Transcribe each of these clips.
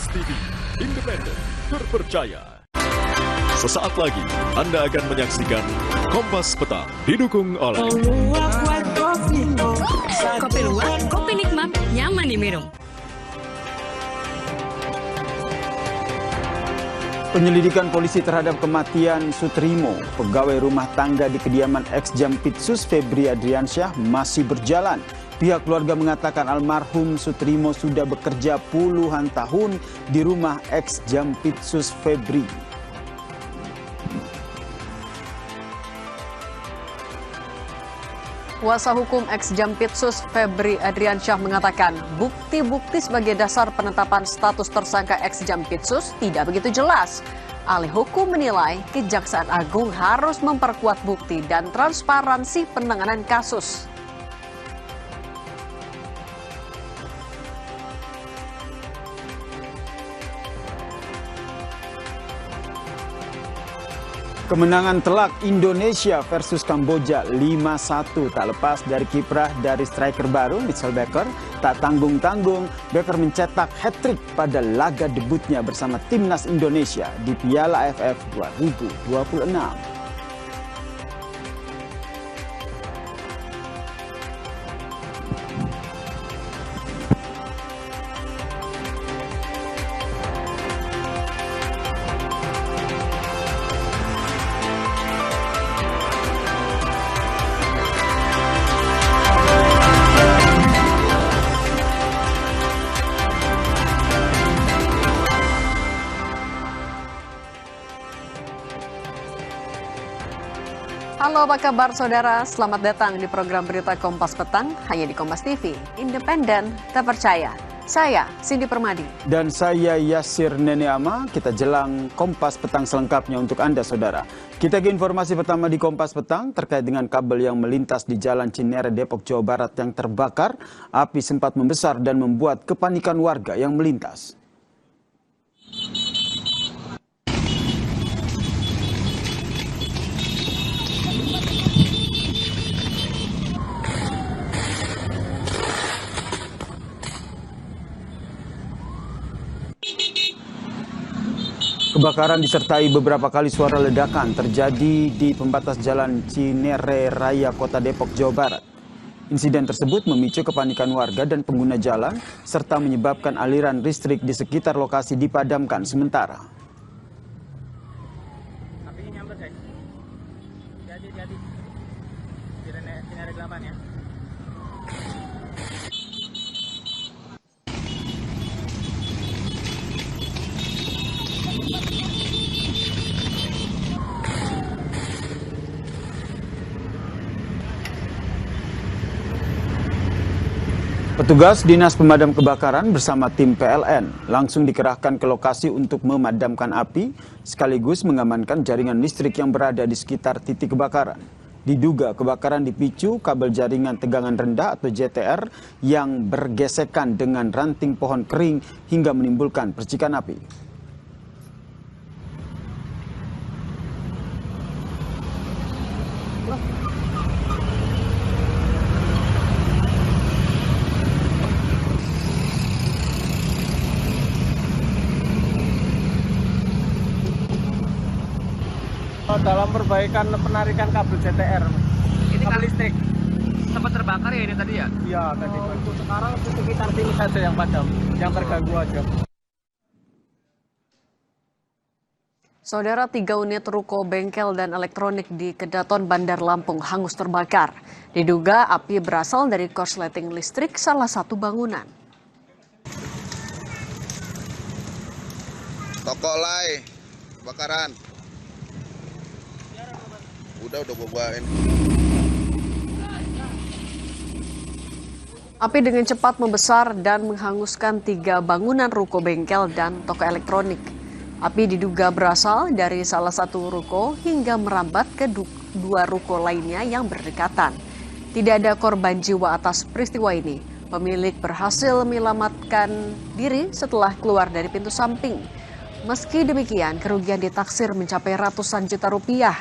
Kompas TV, independen, terpercaya. Sesaat lagi Anda akan menyaksikan Kompas Petang didukung oleh Kopi luwak, kopi nikmat, nyaman diminum. Penyelidikan polisi terhadap kematian Sutrimo, pegawai rumah tangga di kediaman ex-Jampitsus Febri Adriansyah masih berjalan. Pihak keluarga mengatakan almarhum Sutrimo sudah bekerja puluhan tahun di rumah ex-Jampitsus Febri. Kuasa hukum ex-Jampitsus Febri Adriansyah mengatakan bukti-bukti sebagai dasar penetapan status tersangka ex-Jampitsus tidak begitu jelas. Ahli hukum menilai Kejaksaan Agung harus memperkuat bukti dan transparansi penanganan kasus. Kemenangan telak Indonesia versus Kamboja 5-1 tak lepas dari kiprah dari striker baru Mitchell Baker. Tak tanggung-tanggung, Baker mencetak hat-trick pada laga debutnya bersama timnas Indonesia di Piala AFF 2026. Halo, apa kabar saudara? Selamat datang di program berita Kompas Petang, hanya di Kompas TV, independen, terpercaya. Saya, Cindy Permadi. Dan saya Yasir Neneama. Kita jelang Kompas Petang selengkapnya untuk Anda saudara. Kita ke informasi pertama di Kompas Petang terkait dengan kabel yang melintas di Jalan Cinere, Depok, Jawa Barat yang terbakar. Api sempat membesar dan membuat kepanikan warga yang melintas. Kebakaran disertai beberapa kali suara ledakan terjadi di pembatas Jalan Cinere Raya Kota Depok, Jawa Barat. Insiden tersebut memicu kepanikan warga dan pengguna jalan serta menyebabkan aliran listrik di sekitar lokasi dipadamkan sementara. Apinya nyamber guys. Jadi. Cinere 8 ya. Petugas Dinas Pemadam Kebakaran bersama tim PLN langsung dikerahkan ke lokasi untuk memadamkan api sekaligus mengamankan jaringan listrik yang berada di sekitar titik kebakaran. Diduga kebakaran dipicu kabel jaringan tegangan rendah atau JTR yang bergesekan dengan ranting pohon kering hingga menimbulkan percikan api. Dalam perbaikan penarikan kabel JTR. Ini kabel listrik. Sempat terbakar ya ini tadi ya? Iya tadi. Untuk sekarang sekitar sini saja yang padam, yang terganggu aja. Saudara, 3 unit ruko bengkel dan elektronik di Kedaton Bandar Lampung hangus terbakar. Diduga api berasal dari korsleting listrik salah satu bangunan. Toko Lai, kebakaran. Udah gue buain. Api dengan cepat membesar dan menghanguskan 3 bangunan ruko bengkel dan toko elektronik. Api diduga berasal dari salah satu ruko hingga merambat ke 2 ruko lainnya yang berdekatan. Tidak ada korban jiwa atas peristiwa ini. Pemilik berhasil menyelamatkan diri setelah keluar dari pintu samping. Meski demikian, kerugian ditaksir mencapai ratusan juta rupiah.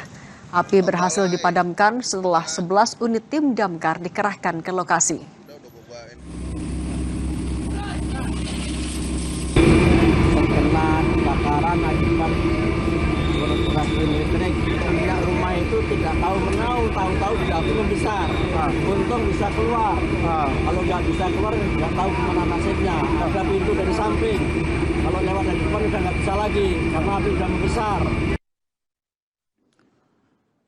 Api berhasil dipadamkan setelah 11 unit tim damkar dikerahkan ke lokasi. akibat korsleting listrik. Pemilik rumah itu tidak tahu jatuh membesar. Untung bisa keluar. Kalau nggak bisa keluar, nggak tahu kemana nasibnya. Ada pintu dari samping. Kalau lewat dari depan udah nggak bisa lagi karena api sudah membesar.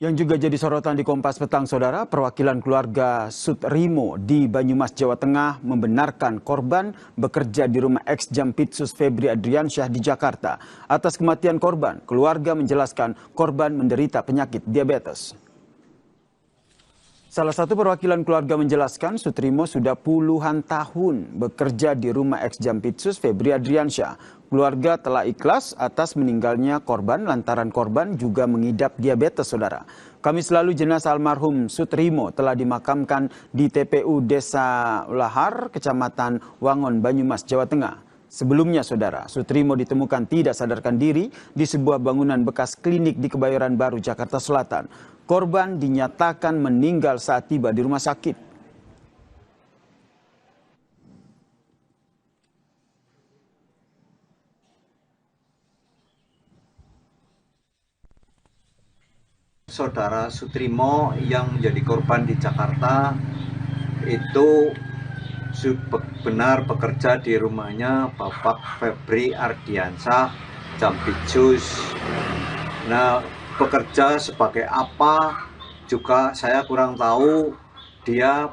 Yang juga jadi sorotan di Kompas Petang, Saudara, perwakilan keluarga Sutrimo di Banyumas, Jawa Tengah membenarkan korban bekerja di rumah ex Jampitsus Febri Adriansyah di Jakarta. Atas kematian korban, keluarga menjelaskan korban menderita penyakit diabetes. Salah satu perwakilan keluarga menjelaskan Sutrimo sudah puluhan tahun bekerja di rumah ex Jampitsus Febri Adriansyah. Keluarga telah ikhlas atas meninggalnya korban lantaran korban juga mengidap diabetes, Saudara. Kamis lalu jenazah almarhum Sutrimo telah dimakamkan di TPU Desa Lahar, Kecamatan Wangon, Banyumas, Jawa Tengah. Sebelumnya, Saudara, Sutrimo ditemukan tidak sadarkan diri di sebuah bangunan bekas klinik di Kebayoran Baru, Jakarta Selatan. Korban dinyatakan meninggal saat tiba di rumah sakit. Saudara Sutrimo yang menjadi korban di Jakarta itu benar bekerja di rumahnya Bapak Febri Ardiansyah, Jampitsus. Nah, bekerja sebagai apa juga saya kurang tahu dia,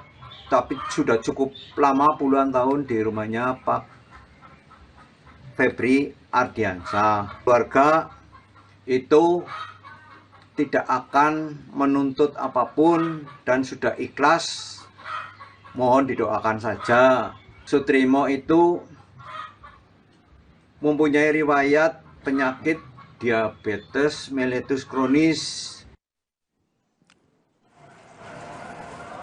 tapi sudah cukup lama puluhan tahun di rumahnya Pak Febri Ardiansyah. Keluarga itu tidak akan menuntut apapun dan sudah ikhlas, mohon didoakan saja. Sutrimo itu mempunyai riwayat penyakit diabetes mellitus kronis.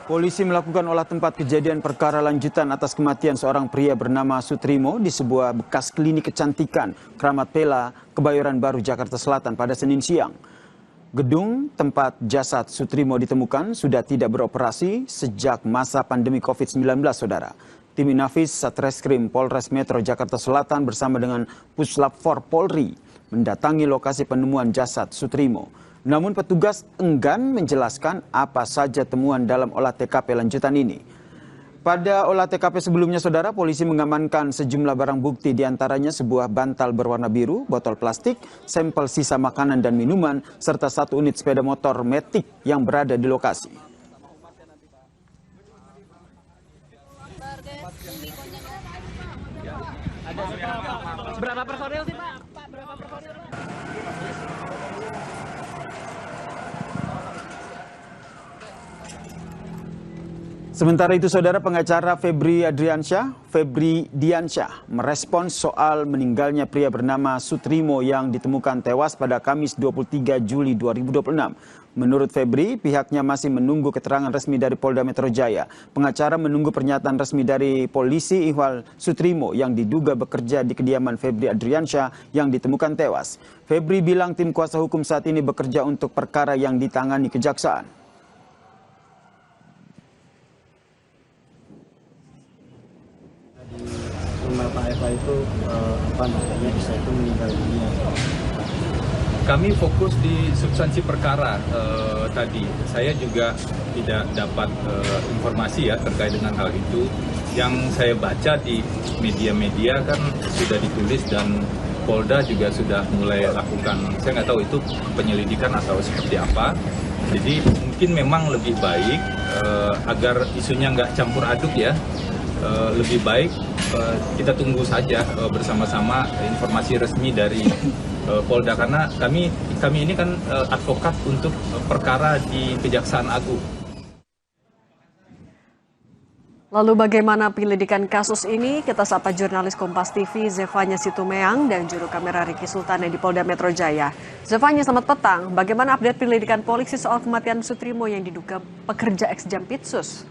Polisi melakukan olah tempat kejadian perkara lanjutan atas kematian seorang pria bernama Sutrimo di sebuah bekas klinik kecantikan Kramat Pela, Kebayoran Baru, Jakarta Selatan pada Senin siang. Gedung tempat jasad Sutrimo ditemukan sudah tidak beroperasi sejak masa pandemi COVID-19, Saudara. Tim Inafis Satreskrim Polres Metro Jakarta Selatan bersama dengan Puslap 4 Polri mendatangi lokasi penemuan jasad Sutrimo. Namun petugas enggan menjelaskan apa saja temuan dalam olah TKP lanjutan ini. Pada olah TKP sebelumnya, Saudara, polisi mengamankan sejumlah barang bukti, diantaranya sebuah bantal berwarna biru, botol plastik, sampel sisa makanan dan minuman, serta 1 unit sepeda motor Matic yang berada di lokasi. Berapa personil sih, Pak? Berapa personil? Sementara itu, Saudara, pengacara Febri Diansyah merespons soal meninggalnya pria bernama Sutrimo yang ditemukan tewas pada Kamis 23 Juli 2026. Menurut Febri, pihaknya masih menunggu keterangan resmi dari Polda Metro Jaya. Pengacara menunggu pernyataan resmi dari polisi ihwal Sutrimo yang diduga bekerja di kediaman Febri Adriansyah yang ditemukan tewas. Febri bilang tim kuasa hukum saat ini bekerja untuk perkara yang ditangani kejaksaan. Rumah Pak Eva itu bisa itu meninggal dunia. Kami fokus di substansi perkara tadi. Saya juga tidak dapat informasi ya terkait dengan hal itu. Yang saya baca di media-media kan sudah ditulis dan Polda juga sudah mulai lakukan. Saya nggak tahu itu penyelidikan atau seperti apa. Jadi mungkin memang lebih baik agar isunya nggak campur aduk ya. Lebih baik kita tunggu saja bersama-sama informasi resmi dari Polda, karena kami ini kan advokat untuk perkara di Kejaksaan Agung. Lalu bagaimana penyelidikan kasus ini? Kita sapa jurnalis Kompas TV Zevanya Situmeang dan juru kamera Riki Sultan di Polda Metro Jaya. Zevanya, selamat petang. Bagaimana update penyelidikan polisi soal kematian Sutrimo yang diduga pekerja ex Jampitsus?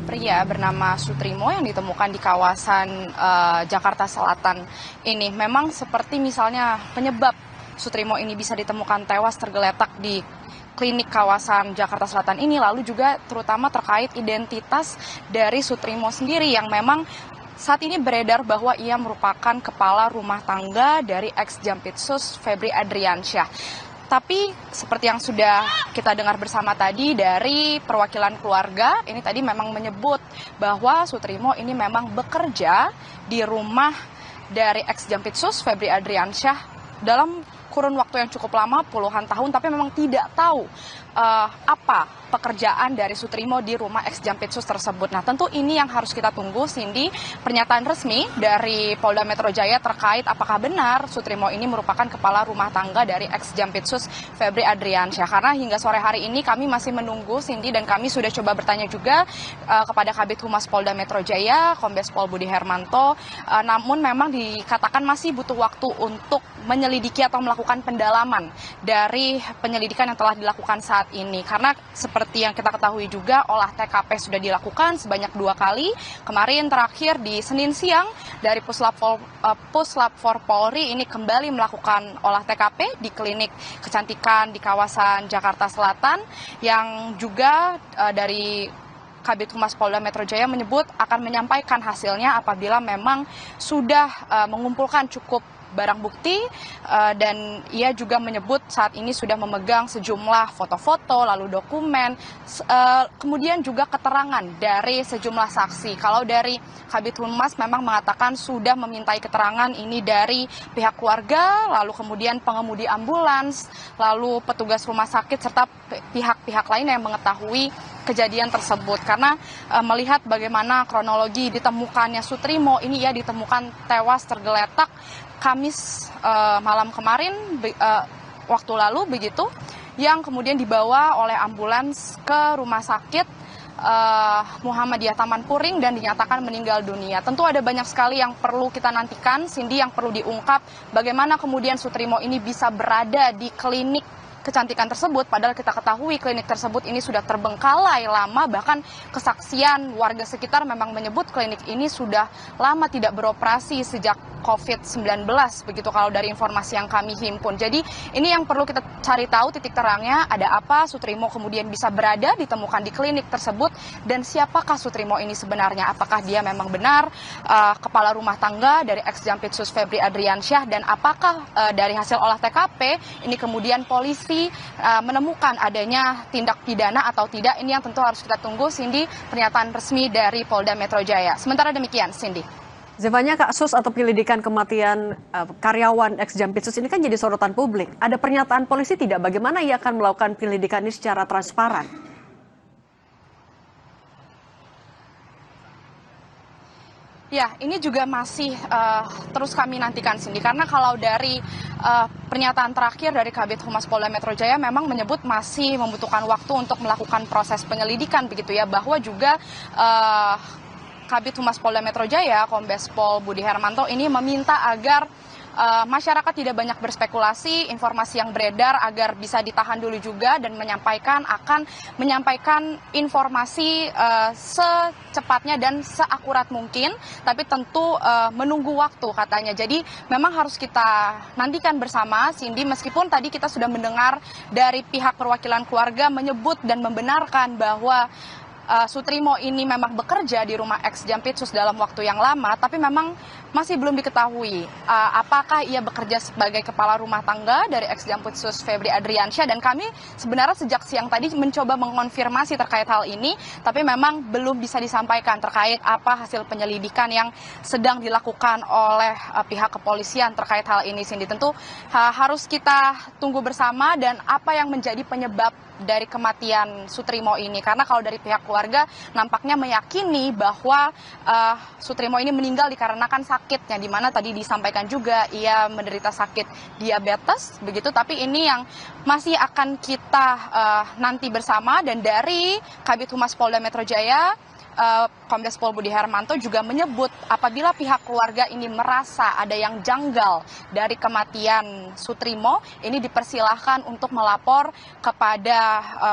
Pria bernama Sutrimo yang ditemukan di kawasan Jakarta Selatan ini memang seperti misalnya penyebab Sutrimo ini bisa ditemukan tewas tergeletak di klinik kawasan Jakarta Selatan ini, lalu juga terutama terkait identitas dari Sutrimo sendiri yang memang saat ini beredar bahwa ia merupakan kepala rumah tangga dari ex-Jampitsus Febri Adriansyah. Tapi seperti yang sudah kita dengar bersama tadi dari perwakilan keluarga, ini tadi memang menyebut bahwa Sutrimo ini memang bekerja di rumah dari ex-Jampitsus Febri Adriansyah dalam kurun waktu yang cukup lama, puluhan tahun, tapi memang tidak tahu apa pekerjaan dari Sutrimo di rumah ex-Jampitsus tersebut. Nah, tentu ini yang harus kita tunggu, Cindy, pernyataan resmi dari Polda Metro Jaya terkait apakah benar Sutrimo ini merupakan kepala rumah tangga dari ex-Jampitsus Febri Adriansyah. Karena hingga sore hari ini kami masih menunggu, Cindy, dan kami sudah coba bertanya juga kepada Kabid Humas Polda Metro Jaya, Kombes Pol Budi Hermanto, namun memang dikatakan masih butuh waktu untuk menyelidiki atau melakukan pendalaman dari penyelidikan yang telah dilakukan saat ini. Karena seperti yang kita ketahui juga, olah TKP sudah dilakukan sebanyak 2 kali. Kemarin terakhir di Senin siang dari Puslap 4 Polri ini kembali melakukan olah TKP di klinik kecantikan di kawasan Jakarta Selatan, yang juga dari Kabid Humas Polda Metro Jaya menyebut akan menyampaikan hasilnya apabila memang sudah mengumpulkan cukup barang bukti, dan ia juga menyebut saat ini sudah memegang sejumlah foto-foto, lalu dokumen, kemudian juga keterangan dari sejumlah saksi. Kalau dari Kabid Humas memang mengatakan sudah memintai keterangan ini dari pihak keluarga, lalu kemudian pengemudi ambulans, lalu petugas rumah sakit, serta pihak-pihak lain yang mengetahui kejadian tersebut. Karena melihat bagaimana kronologi ditemukannya Sutrimo, ini ia ditemukan tewas tergeletak Kamis malam kemarin, waktu lalu begitu, yang kemudian dibawa oleh ambulans ke rumah sakit Muhammadiyah Taman Puring dan dinyatakan meninggal dunia. Tentu ada banyak sekali yang perlu kita nantikan, Cindy, yang perlu diungkap, bagaimana kemudian Sutrimo ini bisa berada di klinik kecantikan tersebut, padahal kita ketahui klinik tersebut ini sudah terbengkalai lama, bahkan kesaksian warga sekitar memang menyebut klinik ini sudah lama tidak beroperasi sejak COVID-19, begitu kalau dari informasi yang kami himpun. Jadi ini yang perlu kita cari tahu titik terangnya, ada apa Sutrimo kemudian bisa berada ditemukan di klinik tersebut, dan siapakah Sutrimo ini sebenarnya, apakah dia memang benar kepala rumah tangga dari ex-Jampitsus Febri Adriansyah, dan apakah dari hasil olah TKP ini kemudian polisi menemukan adanya tindak pidana atau tidak. Ini yang tentu harus kita tunggu, Cindy, pernyataan resmi dari Polda Metro Jaya. Sementara demikian, Cindy. Zevanya, kasus atau penyelidikan kematian karyawan ex-Jampitsus ini kan jadi sorotan publik. Ada pernyataan polisi tidak bagaimana ia akan melakukan penyelidikan ini secara transparan? Ya, ini juga masih terus kami nantikan, Cindy, karena kalau dari pernyataan terakhir dari Kabid Humas Polda Metro Jaya memang menyebut masih membutuhkan waktu untuk melakukan proses penyelidikan, begitu ya, bahwa juga Kabid Humas Polda Metro Jaya, Kombes Pol Budi Hermanto ini meminta agar masyarakat tidak banyak berspekulasi, informasi yang beredar agar bisa ditahan dulu juga, dan akan menyampaikan informasi secepatnya dan seakurat mungkin, tapi tentu menunggu waktu katanya. Jadi memang harus kita nantikan bersama, Cindy, meskipun tadi kita sudah mendengar dari pihak perwakilan keluarga menyebut dan membenarkan bahwa Sutrimo ini memang bekerja di rumah ex-Jampitsus dalam waktu yang lama, tapi memang masih belum diketahui apakah ia bekerja sebagai kepala rumah tangga dari ex-Jampitsus Febri Adriansyah, dan kami sebenarnya sejak siang tadi mencoba mengonfirmasi terkait hal ini, tapi memang belum bisa disampaikan terkait apa hasil penyelidikan yang sedang dilakukan oleh pihak kepolisian terkait hal ini, Cindy. Tentu harus kita tunggu bersama dan apa yang menjadi penyebab dari kematian Sutrimo ini, karena kalau dari pihak keluarga nampaknya meyakini bahwa Sutrimo ini meninggal dikarenakan sakitnya, di mana tadi disampaikan juga ia menderita sakit diabetes begitu, tapi ini yang masih akan kita nanti bersama. Dan dari Kabid Humas Polda Metro Jaya Kombes Pol Budi Hermanto juga menyebut apabila pihak keluarga ini merasa ada yang janggal dari kematian Sutrimo, ini dipersilahkan untuk melapor kepada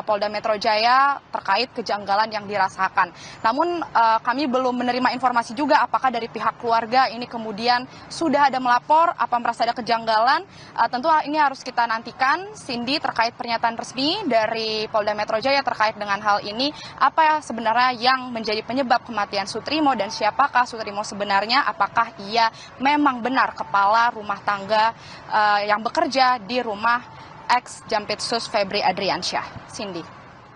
Polda Metro Jaya terkait kejanggalan yang dirasakan. Namun kami belum menerima informasi juga apakah dari pihak keluarga ini kemudian sudah ada melapor, apa merasa ada kejanggalan. Tentu ini harus kita nantikan, Cindy, terkait pernyataan resmi dari Polda Metro Jaya terkait dengan hal ini. Apa sebenarnya yang menjadi penyebab kematian Sutrimo dan siapakah Sutrimo sebenarnya? Apakah ia memang benar kepala rumah tangga yang bekerja di rumah ex Jampitsus Febri Adriansyah? Cindy.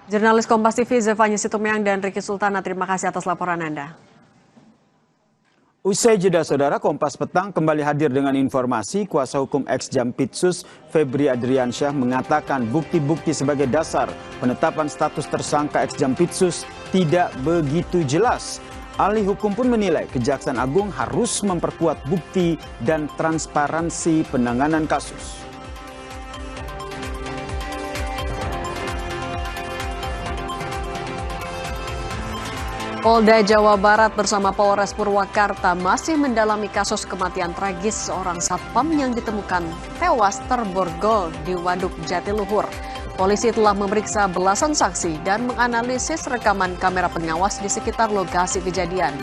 Jurnalis Kompas TV Zevanya Situmyang dan Riki Sultana, terima kasih atas laporan Anda. Usai jeda saudara, Kompas Petang kembali hadir dengan informasi kuasa hukum ex Jampitsus Febri Adriansyah mengatakan bukti-bukti sebagai dasar penetapan status tersangka ex Jampitsus tidak begitu jelas. Ahli hukum pun menilai Kejaksaan Agung harus memperkuat bukti dan transparansi penanganan kasus. Polda Jawa Barat bersama Polres Purwakarta masih mendalami kasus kematian tragis seorang satpam yang ditemukan tewas terborgol di Waduk Jatiluhur. Polisi telah memeriksa belasan saksi dan menganalisis rekaman kamera pengawas di sekitar lokasi kejadian.